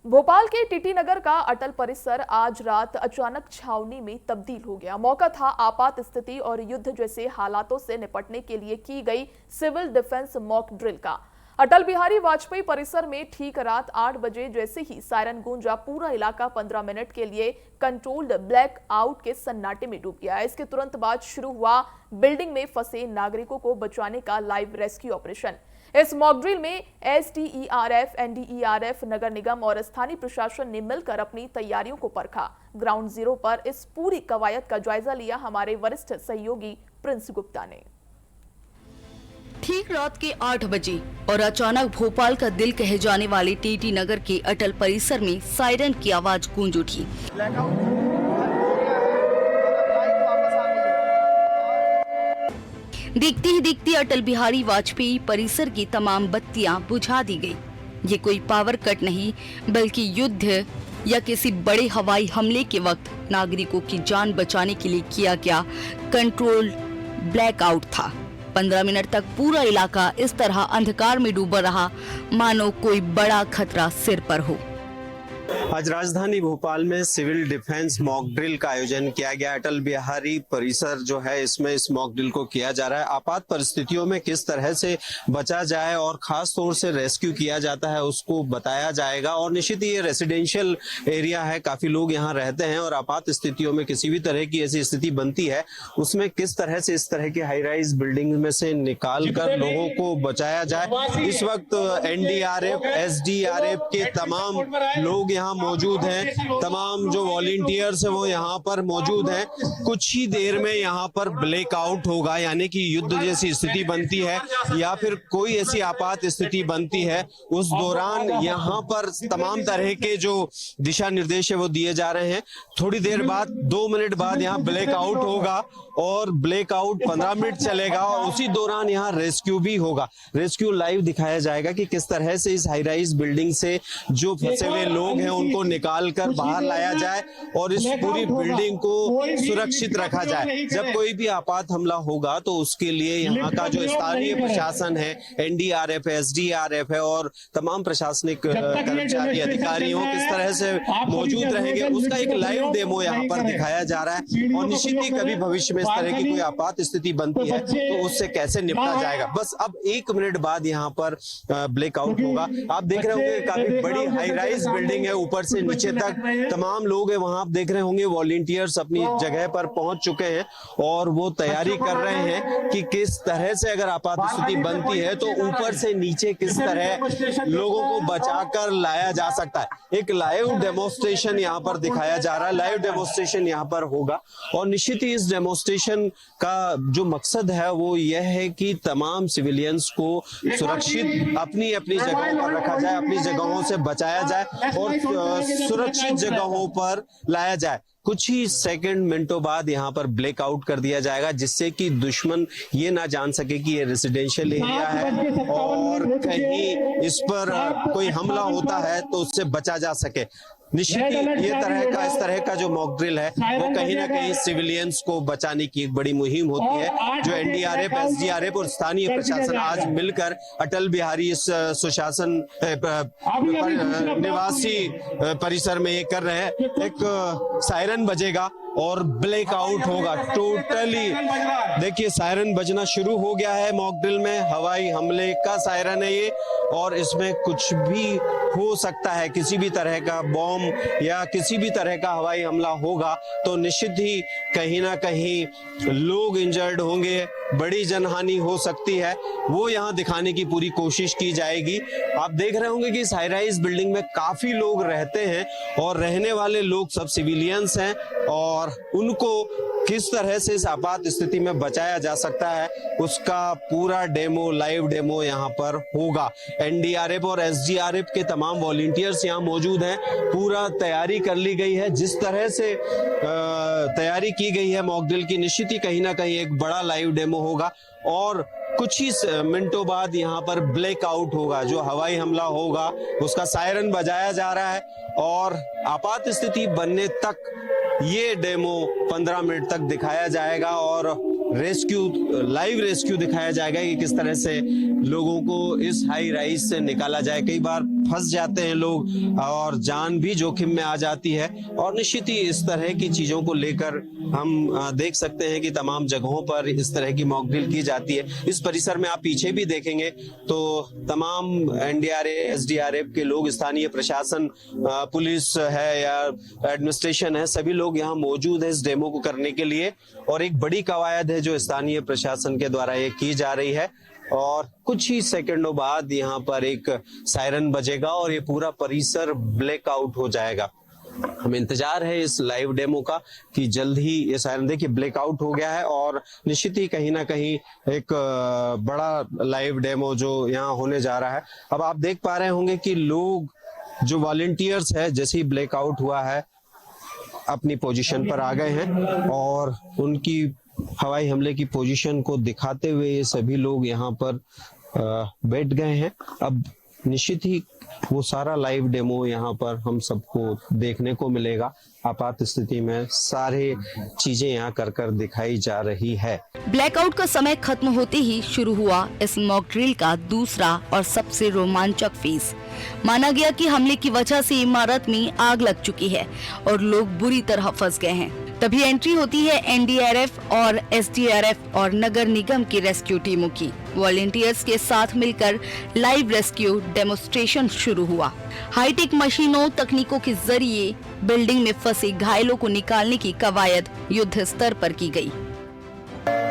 भोपाल के टीटी नगर का अटल परिसर आज रात अचानक छावनी में तब्दील हो गया। मौका था आपात स्थिति और युद्ध जैसे हालातों से निपटने के लिए की गई सिविल डिफेंस मॉक ड्रिल का। अटल बिहारी वाजपेयी परिसर में ठीक रात 8 बजे जैसे ही सायरन गूंजा, पूरा इलाका 15 मिनट के लिए कंट्रोल्ड ब्लैक आउट के सन्नाटे में डूब गया। इसके तुरंत बाद शुरू हुआ बिल्डिंग में फंसे नागरिकों को बचाने का लाइव रेस्क्यू ऑपरेशन। इस मॉक ड्रिल में एसडीईआरएफ, एनडीईआरएफ, नगर निगम और स्थानीय प्रशासन ने मिलकर अपनी तैयारियों को परखा। ग्राउंड जीरो पर इस पूरी कवायद का जायजा लिया हमारे वरिष्ठ सहयोगी प्रिंस गुप्ता ने। ठीक रात के 8 बजे और अचानक भोपाल का दिल कहे जाने वाले टीटी नगर के अटल परिसर में सायरन की आवाज गूंज उठी। देखते ही देखते अटल बिहारी वाजपेयी परिसर की तमाम बत्तियां बुझा दी गई। ये कोई पावर कट नहीं, बल्कि युद्ध या किसी बड़े हवाई हमले के वक्त नागरिकों की जान बचाने के लिए किया गया कंट्रोल ब्लैकआउट था। 15 मिनट तक पूरा इलाका इस तरह अंधकार में डूबा रहा, मानो कोई बड़ा खतरा सिर पर हो। आज राजधानी भोपाल में सिविल डिफेंस मॉक ड्रिल का आयोजन किया गया। अटल बिहारी परिसर जो है, इसमें इस मॉक ड्रिल को किया जा रहा है। आपात परिस्थितियों में किस तरह से बचा जाए और खास तौर से रेस्क्यू किया जाता है, उसको बताया जाएगा। और निश्चित ही ये रेसिडेंशियल एरिया है, काफी लोग यहाँ रहते हैं और आपात स्थितियों में किसी भी तरह की ऐसी स्थिति बनती है, उसमें किस तरह से इस तरह की हाई राइज बिल्डिंग में से निकाल कर लोगों को बचाया जाए। इस वक्त एनडीआरएफ, एसडीआरएफ के तमाम लोग यहाँ मौजूद हैं, तमाम जो वॉलंटियर्स हैं वो यहाँ पर मौजूद हैं। कुछ ही देर में यहाँ पर ब्लैकआउट होगा, यानी कि युद्ध जैसी स्थिति बनती है या फिर कोई ऐसी आपात स्थिति बनती है, उस दौरान यहाँ पर तमाम तरह के जो दिशा निर्देश है वो दिए जा रहे हैं। थोड़ी देर बाद 2 मिनट बाद यहाँ ब्लैकआउट होगा और ब्लैकआउट 15 मिनट चलेगा और उसी दौरान यहाँ रेस्क्यू भी होगा। रेस्क्यू लाइव दिखाया जाएगा कि किस तरह से इस हाई राइज बिल्डिंग से जो फंसे हुए लोग हैं उनको निकाल कर बाहर लाया जाए और इस पूरी बिल्डिंग को सुरक्षित रखा जाए। जब कोई भी आपात हमला होगा तो उसके लिए यहाँ का जो स्थानीय प्रशासन है, एनडीआरएफ है, एसडीआरएफ है और तमाम प्रशासनिक कर्मचारी अधिकारी हो किस तरह से मौजूद रहेंगे, उसका एक लाइव डेमो यहाँ पर दिखाया जा रहा है। और निश्चित ही कभी भविष्य में इस तरह की कोई आपात स्थिति बनती है तो उससे कैसे निपटा जाएगा। बस अब 1 मिनट बाद यहाँ पर ब्लैकआउट होगा। आप देख रहे होंगे काफी बड़ी हाई राइज बिल्डिंग है, ऊपर से नीचे तक तमाम लोग हैं। वहां आप देख रहे होंगे वॉलंटियर्स अपनी जगह पर पहुंच चुके हैं और वो तैयारी कर रहे हैं कि किस तरह से अगर आपात स्थिति बनती है तो ऊपर से नीचे किस तरह लोगों को बचाकर लाया जा सकता है। एक लाइव डेमोन्स्ट्रेशन यहाँ पर दिखाया जा रहा है, लाइव डेमोन्स्ट्रेशन यहाँ पर होगा। और निश्चित ही इस डेमोन्स्ट्रेशन का जो मकसद है वो यह है कि तमाम सिविलियंस को सुरक्षित अपनी अपनी जगहों पर रखा जाए, अपनी जगहों से बचाया जाए और सुरक्षित जगहों पर लाया जाए। कुछ ही सेकंड मिनटों बाद यहाँ पर ब्लैकआउट कर दिया जाएगा, जिससे कि दुश्मन ये ना जान सके कि ये रेसिडेंशियल एरिया है और कहीं इस पर कोई हमला होता है तो उससे बचा जा सके। निश्चित ही इस तरह का जो मॉक ड्रिल है वो कहीं ना कहीं सिविलियंस को बचाने की एक बड़ी मुहिम होती है, जो एनडीआरएफ, एसडीआरएफ और स्थानीय प्रशासन आज मिलकर अटल बिहारी सुशासन निवासी परिसर में ये कर रहे हैं। एक सायरन बजेगा और ब्लैकआउट होगा टोटली। देखिए सायरन बजना शुरू हो गया है मॉक ड्रिल में। हवाई हमले का सायरन है ये और इसमें कुछ भी हो सकता है, किसी भी तरह का बॉम्ब या किसी भी तरह का हवाई हमला होगा तो निश्चित ही कहीं ना कहीं लोग इंजर्ड होंगे, बड़ी जनहानि हो सकती है। वो यहाँ दिखाने की पूरी कोशिश की जाएगी। आप देख रहे होंगे कि इस हाई राइज बिल्डिंग में काफी लोग रहते हैं और रहने वाले लोग सब सिविलियंस हैं और उनको किस तरह से इस आपात स्थिति में बचाया जा सकता है उसका पूरा डेमो, लाइव डेमो यहाँ पर होगा। एनडीआरएफ और एसडीआरएफ के तमाम वॉलंटियर्स यहाँ मौजूद हैं। पूरा तैयारी कर ली गई है। जिस तरह से तैयारी की गई है मॉक ड्रिल की, निश्चित ही कहीं ना कहीं एक बड़ा लाइव डेमो होगा और कुछ ही मिनटों बाद यहाँ पर ब्लैकआउट होगा। जो हवाई हमला होगा उसका सायरन बजाया जा रहा है और आपात स्थिति बनने तक ये डेमो 15 मिनट तक दिखाया जाएगा और रेस्क्यू, लाइव रेस्क्यू दिखाया जाएगा कि किस तरह से लोगों को इस हाई राइज से निकाला जाए। कई बार फंस जाते हैं लोग और जान भी जोखिम में आ जाती है, और निश्चित ही इस तरह की चीजों को लेकर हम देख सकते हैं कि तमाम जगहों पर इस तरह की मॉक ड्रिल की जाती है। इस परिसर में आप पीछे भी देखेंगे तो तमाम एनडीआरएफ, एसडीआरएफ के लोग, स्थानीय प्रशासन, पुलिस है या एडमिनिस्ट्रेशन है, सभी लोग यहाँ मौजूद है इस डेमो को करने के लिए। और एक बड़ी कवायद है जो स्थानीय प्रशासन के द्वारा ये की जा रही है, और कुछ ही सेकंडों बाद यहाँ पर एक सायरन बजेगा और ये पूरा परिसर ब्लैकआउट हो जाएगा। हमें इंतजार है इस लाइव डेमो का कि जल्द ही ये सायरन, देखिए ब्लैकआउट हो गया है, और निश्चित ही कहीं ना कहीं एक बड़ा लाइव डेमो जो यहाँ होने जा रहा है। अब आप देख पा रहे होंगे कि लोग जो वॉलंटियर्स है, जैसे ही ब्लैकआउट हुआ है अपनी पोजीशन पर आ गए हैं, और उनकी हवाई हमले की पोजीशन को दिखाते हुए ये सभी लोग यहाँ पर बैठ गए हैं। अब निश्चित ही वो सारा लाइव डेमो यहाँ पर हम सबको देखने को मिलेगा। आपात स्थिति में सारे चीजें यहाँ कर दिखाई जा रही है। ब्लैकआउट का समय खत्म होते ही शुरू हुआ इस मॉक ड्रिल का दूसरा और सबसे रोमांचक फेज। माना गया कि हमले की वजह से इमारत में आग लग चुकी है और लोग बुरी तरह फंस गए हैं। तभी एंट्री होती है एनडीआरएफ और एसडीआरएफ और नगर निगम की रेस्क्यू टीमों की। वॉलंटियर्स के साथ मिलकर लाइव रेस्क्यू डेमोन्स्ट्रेशन शुरू हुआ। हाईटेक मशीनों, तकनीकों के जरिए बिल्डिंग में फंसे घायलों को निकालने की कवायद युद्ध स्तर पर की गई।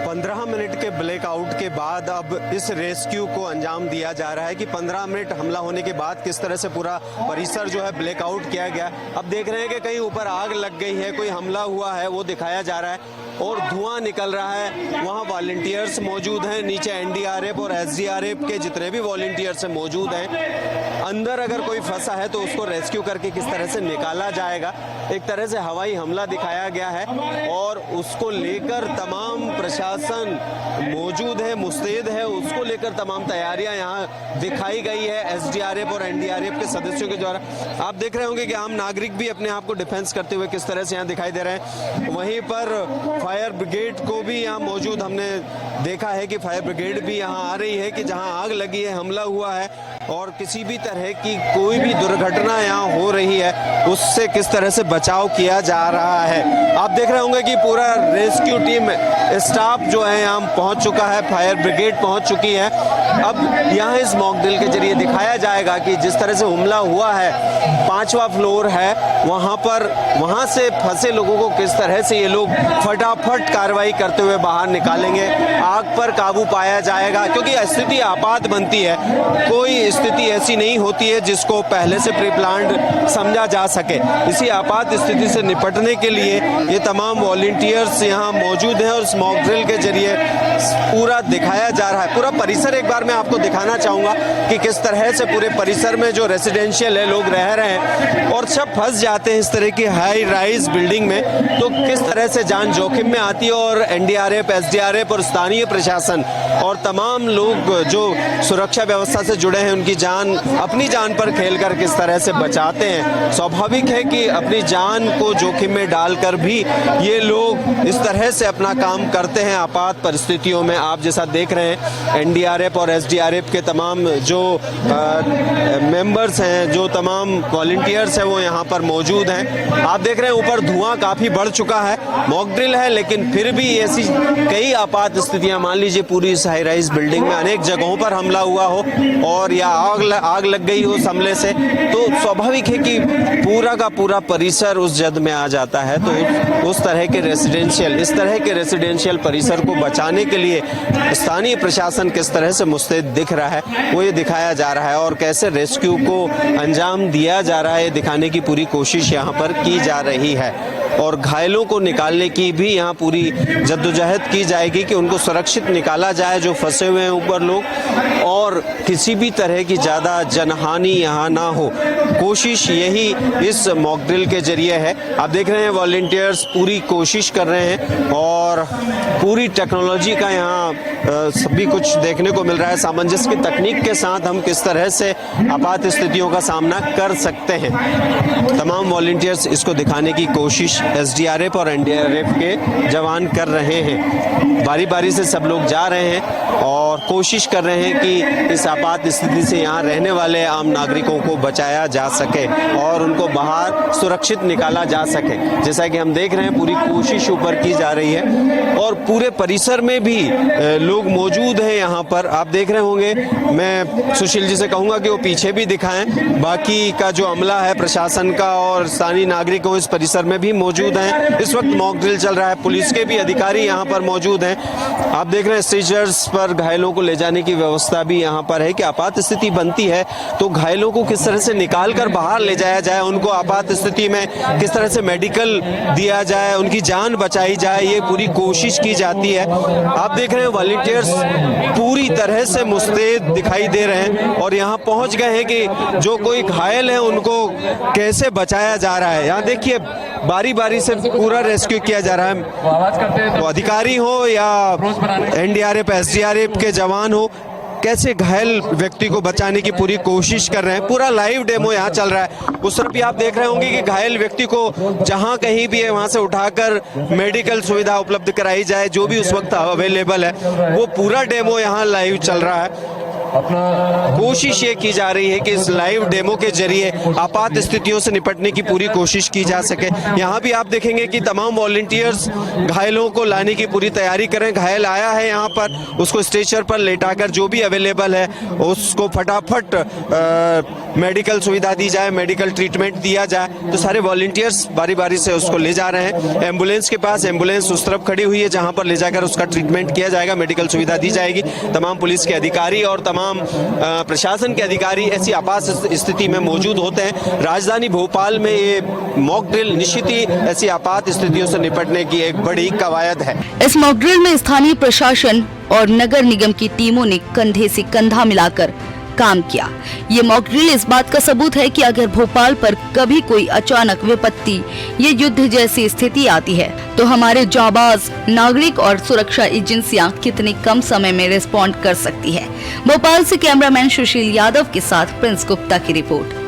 15 मिनट के ब्लैकआउट के बाद अब इस रेस्क्यू को अंजाम दिया जा रहा है कि 15 मिनट हमला होने के बाद किस तरह से पूरा परिसर जो है ब्लैकआउट किया गया। अब देख रहे हैं कि कहीं ऊपर आग लग गई है, कोई हमला हुआ है, वो दिखाया जा रहा है और धुआं निकल रहा है। वहाँ वॉलंटियर्स मौजूद हैं, नीचे एनडीआरएफ और एसडीआरएफ के जितने भी वॉलंटियर्स मौजूद हैं। अंदर अगर कोई फंसा है तो उसको रेस्क्यू करके किस तरह से निकाला जाएगा। एक तरह से हवाई हमला दिखाया गया है और उसको लेकर तमाम प्रशासन मौजूद है, मुस्तैद है, उसको लेकर तमाम तैयारियां यहाँ दिखाई गई है एसडीआरएफ और एनडीआरएफ के सदस्यों के द्वारा। आप देख रहे होंगे कि आम नागरिक भी अपने आप को डिफेंस करते हुए किस तरह से यहाँ दिखाई दे रहे हैं। वहीं पर फायर ब्रिगेड को भी यहाँ मौजूद हमने देखा है कि फायर ब्रिगेड भी यहाँ आ रही है कि जहाँ आग लगी है, हमला हुआ है और किसी भी तरह की कोई भी दुर्घटना यहाँ हो रही है उससे किस तरह से बचाव किया जा रहा है। आप देख रहे होंगे कि पूरा रेस्क्यू टीम स्टाफ जो है यहाँ पहुँच चुका है, फायर ब्रिगेड पहुँच चुकी है। अब यहाँ इस मॉक ड्रिल के जरिए दिखाया जाएगा कि जिस तरह से हमला हुआ है, 5वां फ्लोर है, वहाँ से फंसे लोगों को किस तरह से ये लोग फटाफट कार्रवाई करते हुए बाहर निकालेंगे, आग पर काबू पाया जाएगा। क्योंकि स्थिति आपात बनती है, कोई स्थिति ऐसी नहीं होती है जिसको पहले से प्री प्लान्ड समझा जा सके। इसी आपात स्थिति से निपटने के लिए ये तमाम वॉलंटियर्स यहाँ मौजूद हैं और इस मॉक ड्रिल के जरिए पूरा दिखाया जा रहा है। पूरा परिसर एक बार मैं आपको दिखाना चाहूँगा कि किस तरह से पूरे परिसर में जो रेसिडेंशियल है लोग रह रहे हैं और सब फंस जाते हैं इस तरह की हाई राइज बिल्डिंग में, तो किस तरह से जान जोखिम में आती है। और एनडीआरएफ, एसडीआरएफ और स्थानीय प्रशासन और तमाम लोग जो सुरक्षा व्यवस्था से जुड़े हैं उनकी जान, अपनी जान पर खेलकर किस तरह से बचाते हैं। स्वाभाविक है कि अपनी जान को जोखिम में डालकर भी ये लोग इस तरह से अपना काम करते हैं आपात परिस्थितियों में। आप जैसा देख रहे हैं एनडीआरएफ और एसडीआरएफ के तमाम जो मेंबर्स हैं, जो तमाम वॉलंटियर्स हैं वो यहाँ पर मौजूद हैं। आप देख रहे हैं ऊपर धुआं काफी बढ़ चुका है। मॉक ड्रिल है लेकिन फिर भी ऐसी कई आपात स्थितियां, मान लीजिए पूरी इस हाई राइज बिल्डिंग में अनेक जगहों पर हमला हुआ हो और या आग लग गई हो उस हमले से, तो स्वाभाविक है कि पूरा का पूरा परिसर उस जद में आ जाता है। तो इस तरह के रेसिडेंशियल परिसर को बचाने के लिए स्थानीय प्रशासन किस तरह से मुस्तैद दिख रहा है वो ये दिखाया जा रहा है और कैसे रेस्क्यू को अंजाम दिया जा रहा है दिखाने की पूरी कोशिश यहाँ पर की जा रही है। और घायलों को निकालने की भी यहाँ पूरी जद्दोजहद की जाएगी कि उनको सुरक्षित निकाला जाए जो फंसे हुए हैं ऊपर लोग, और किसी भी तरह की ज़्यादा जनहानि यहाँ ना हो। कोशिश यही इस मॉक ड्रिल के जरिए है। आप देख रहे हैं वॉलंटियर्स पूरी कोशिश कर रहे हैं और पूरी टेक्नोलॉजी का यहाँ सभी कुछ देखने को मिल रहा है। सामंजस्य की तकनीक के साथ हम किस तरह से आपात स्थितियों का सामना कर सकते हैं, तमाम वॉलंटियर्स इसको दिखाने की कोशिश एसडीआरएफ और एनडीआरएफ के जवान कर रहे हैं। बारी बारी से सब लोग जा रहे हैं और कोशिश कर रहे हैं कि इस आपात स्थिति से यहाँ रहने वाले आम नागरिकों को बचाया जा सके और उनको बाहर सुरक्षित निकाला जा सके। जैसा कि हम देख रहे हैं, पूरी कोशिश ऊपर की जा रही है और पूरे परिसर में भी लोग मौजूद हैं यहाँ पर। आप देख रहे होंगे, मैं सुशील जी से कहूँगा कि वो पीछे भी दिखाएं। बाकी का जो अमला है प्रशासन का और स्थानीय नागरिकों इस परिसर में भी मौजूद हैं। इस वक्त मॉक ड्रिल चल रहा है, पुलिस के भी अधिकारी यहाँ पर मौजूद हैं। आप देख रहे हैं स्ट्रेचर्स पर घायलों को ले जाने की व्यवस्था भी यहाँ पर है कि आपात स्थिति बनती है तो घायलों को किस तरह से निकाल कर बाहर ले जाया जाए, उनको आपात स्थिति में किस तरह से मेडिकल दिया जाए, उनकी जान बचाई जाए, ये पूरी कोशिश की जाती है। आप देख रहे हैं वॉलंटियर्स पूरी तरह से मुस्तैद दिखाई दे रहे हैं और यहाँ पहुँच गए हैं कि जो कोई घायल है उनको कैसे बचाया जा रहा है। यहाँ देखिए बारी बारी से पूरा रेस्क्यू किया जा रहा है, वो अधिकारी हो या एनडीआरएफ एसडीआरएफ के जवान हो, कैसे घायल व्यक्ति को बचाने की पूरी कोशिश कर रहे हैं। पूरा लाइव डेमो यहाँ चल रहा है। उस तरफ भी आप देख रहे होंगे कि घायल व्यक्ति को जहाँ कहीं भी है वहाँ से उठाकर मेडिकल सुविधा उपलब्ध कराई जाए, जो भी उस वक्त अवेलेबल है, वो पूरा डेमो यहाँ लाइव चल रहा है। कोशिश ये की जा रही है कि इस लाइव डेमो के जरिए आपात स्थितियों से निपटने की पूरी कोशिश की जा सके। यहाँ भी आप देखेंगे कि तमाम वॉलंटियर्स घायलों को लाने की पूरी तैयारी करें। घायल आया है यहाँ पर, उसको स्ट्रेचर पर लेटाकर जो भी अवेलेबल है उसको फटाफट मेडिकल सुविधा दी जाए, मेडिकल ट्रीटमेंट दिया जाए। तो सारे वॉलंटियर्स बारी बारी से उसको ले जा रहे हैं एम्बुलेंस के पास। एम्बुलेंस उस तरफ खड़ी हुई है जहाँ पर ले जाकर उसका ट्रीटमेंट किया जाएगा, मेडिकल सुविधा दी जाएगी। तमाम पुलिस के अधिकारी और तमाम प्रशासन के अधिकारी ऐसी आपात स्थिति में मौजूद होते हैं। राजधानी भोपाल में ये मॉक ड्रिल निश्चित ही ऐसी आपात स्थितियों से निपटने की एक बड़ी कवायद है। इस मॉक ड्रिल में स्थानीय प्रशासन और नगर निगम की टीमों ने कंधे से कंधा मिलाकर काम किया। ये मॉक ड्रिल इस बात का सबूत है कि अगर भोपाल पर कभी कोई अचानक विपत्ति या युद्ध जैसी स्थिति आती है तो हमारे जाबाज नागरिक और सुरक्षा एजेंसियां कितने कम समय में रिस्पॉन्ड कर सकती है। भोपाल से कैमरामैन सुशील यादव के साथ प्रिंस गुप्ता की रिपोर्ट।